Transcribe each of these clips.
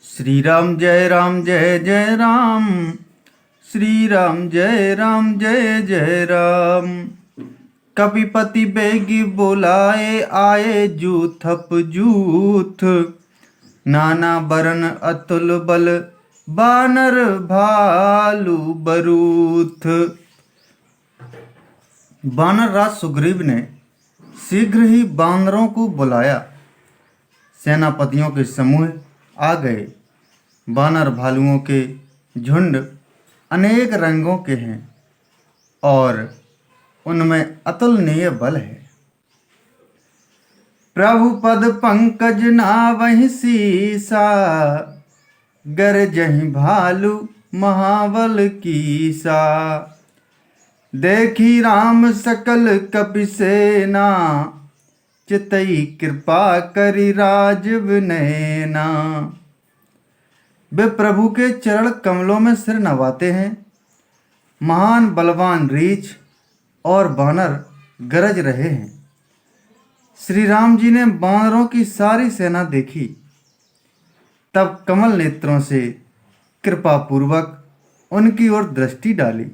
श्री राम जय राम जय जय राम। श्री राम जय राम जय जय राम। कपिपति बेगी बुलाए आए जूथप जूथ। नाना बरन अतुल बल बानर भालू बरूथ। बानर राज सुग्रीव ने शीघ्र ही बानरों को बुलाया। सेनापतियों के समूह आ गए। बानर भालुओं के झुंड अनेक रंगों के हैं और उनमें अतुलनीय बल है। प्रभु पद पंकज नावहि सीसा। गरजहि भालु महाबल कीसा। देखी राम सकल कपि सेना। चितई कृपा करि राजीव नैना। वे प्रभु के चरण कमलों में सिर नवाते हैं। महान बलवान रीछ और बानर गरज रहे हैं। श्री राम जी ने बानरों की सारी सेना देखी, तब कमल नेत्रों से कृपा पूर्वक उनकी ओर दृष्टि डाली।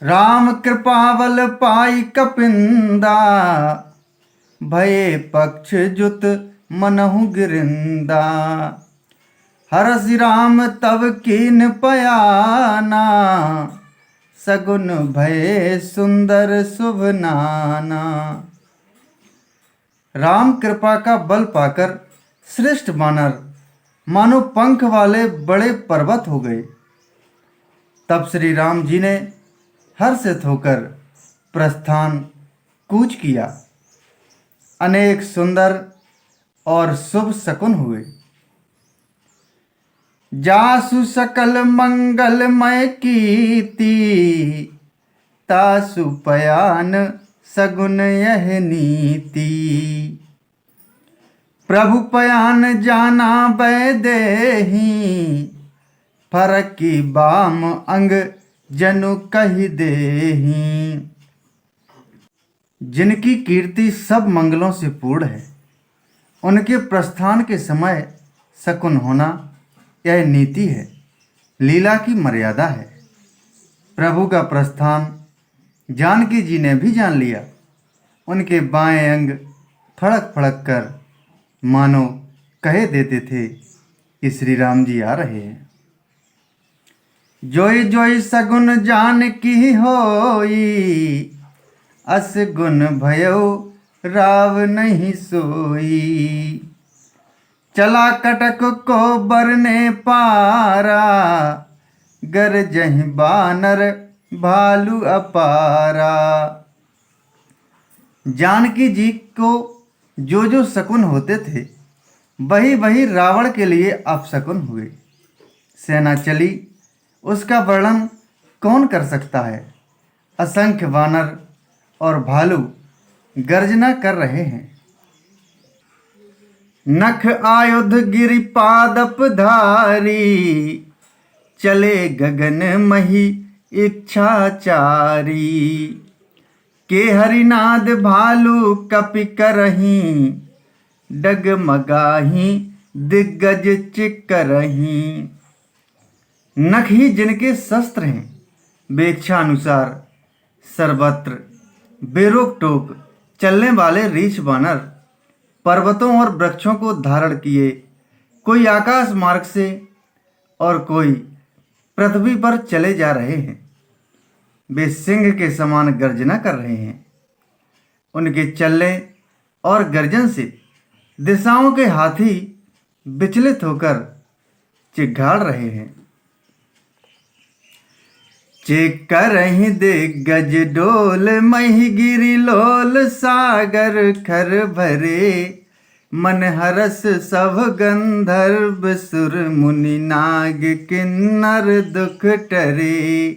राम कृपा बल पाई कपिंदा। भये पक्ष जुत मनहु गिरिंदा। हरसि राम तब कीन पयाना। सगुन भये सुंदर शुभ नाना। राम कृपा का बल पाकर श्रेष्ठ बानर मानो पंख वाले बड़े पर्वत हो गए। तब श्री राम जी ने हर्षित होकर प्रस्थान कूच किया। अनेक सुंदर और शुभ शकुन हुए। जासु सकल मंगलमय कीर्ति। तासु पयान सगुन यह नीति। प्रभु पयान जाना वैदेही। फरकी बाम अंग जनु कहि देही। जिनकी कीर्ति सब मंगलों से पूर्ण है, उनके प्रस्थान के समय शकुन होना यह नीति है, लीला की मर्यादा है। प्रभु का प्रस्थान जानकी जी ने भी जान लिया। उनके बाएं अंग फड़क फड़क कर मानो कहे देते थे कि श्री राम जी आ रहे हैं। जोई जोई सगुन जान की होई। अस गुण भयो राव नहीं सोई। चला कटक को बरने पारा। गरजहि बानर भालू अपारा। जानकी जी को जो जो शकुन होते थे, वही वही रावण के लिए अपशकुन हुए। सेना चली, उसका वर्णन कौन कर सकता है। असंख्य वानर और भालू गर्जना कर रहे हैं। नख आयुध गिरिपादप धारी। चले गगन मही इच्छाचारी। के हरिनाद भालू कपि करही। डगमगाही दिग्गज चिक्करही। नख ही जिनके शस्त्र हैं, वे इच्छानुसार सर्वत्र बेरोक टोक चलने वाले रीछ बानर पर्वतों और वृक्षों को धारण किए, कोई आकाश मार्ग से और कोई पृथ्वी पर चले जा रहे हैं। वे सिंह के समान गर्जना कर रहे हैं। उनके चलने और गर्जन से दिशाओं के हाथी विचलित होकर चिघाड़ रहे हैं। चिक्करहि दिग्गज डोल मही गिरि लोल। सागर खर भरे मन हरस सब गंधर्व सुर मुनि नाग किन्नर दुख टरे।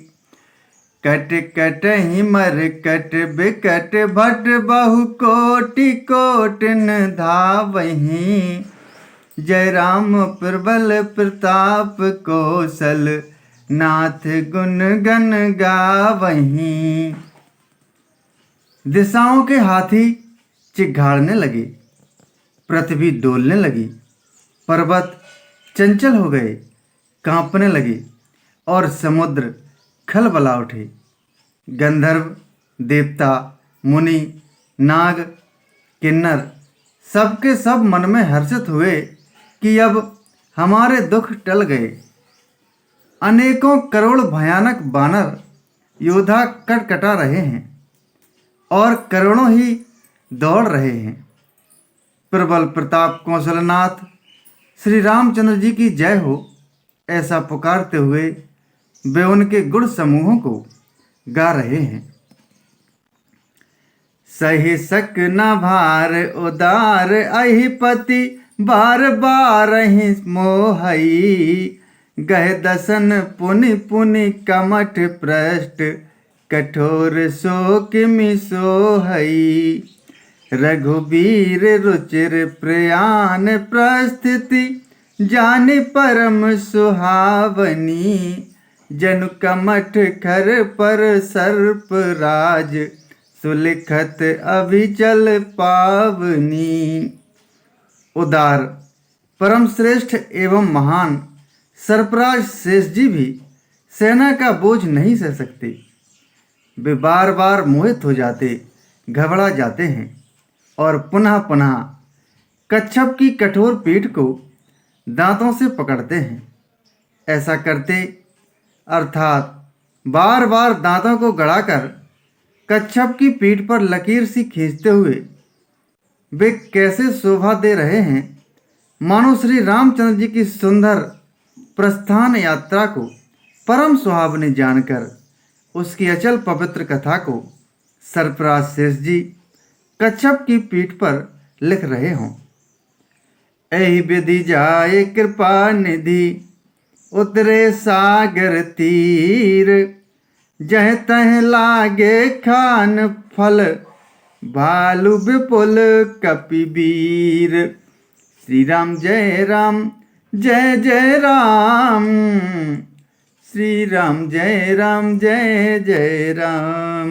कट कटहि मरकट बिकट भट बहु कोटि कोटिन धावहि। जय राम प्रबल प्रताप कौशल। नाथ गुण गण गावहीं। दिशाओं के हाथी चिघाड़ने लगे, पृथ्वी डोलने लगी, पर्वत चंचल हो गए, कांपने लगे और समुद्र खलबला उठे। गंधर्व, देवता, मुनि, नाग, किन्नर सबके सब मन में हर्षित हुए कि अब हमारे दुख टल गए। अनेकों करोड़ भयानक वानर योद्धा कटकटा रहे हैं और करोड़ों ही दौड़ रहे हैं। प्रबल प्रताप कौशलनाथ श्री रामचंद्र जी की जय हो, ऐसा पुकारते हुए वे उनके गुण समूहों को गा रहे हैं। सही सक न भार उदार अहिपति, बार बार ही मोहई। गह दसन पुनि पुनि कमठ पृष्ठ, कठोर शोक मिसोहई। रघुबीर रुचिर प्रयाण प्रस्थिति, जानि परम सुहावनी। जनु कमठ खर पर सर्प राज, सुलिखत अभिचल पावनी। उदार, परम श्रेष्ठ एवं महान सर्पराज शेष जी भी सेना का बोझ नहीं सह सकते। वे बार बार मोहित हो जाते, घबरा जाते हैं और पुनः पुनः कच्छप की कठोर पीठ को दांतों से पकड़ते हैं। ऐसा करते अर्थात बार बार दांतों को गड़ाकर कच्छप की पीठ पर लकीर सी खींचते हुए वे कैसे शोभा दे रहे हैं, मानो श्री रामचंद्र जी की सुंदर प्रस्थान यात्रा को परम सुहावनी जानकर उसकी अचल पवित्र कथा को सर्पराज शेष जी कच्छप की पीठ पर लिख रहे हों। ऐहि विधि जाए कृपा निधि, उतरे सागर तीर। जह तह लागे खान फल, भालु विपुल कपिवीर। श्री राम जय राम, जय जय राम। श्री राम जय राम, जय जय राम।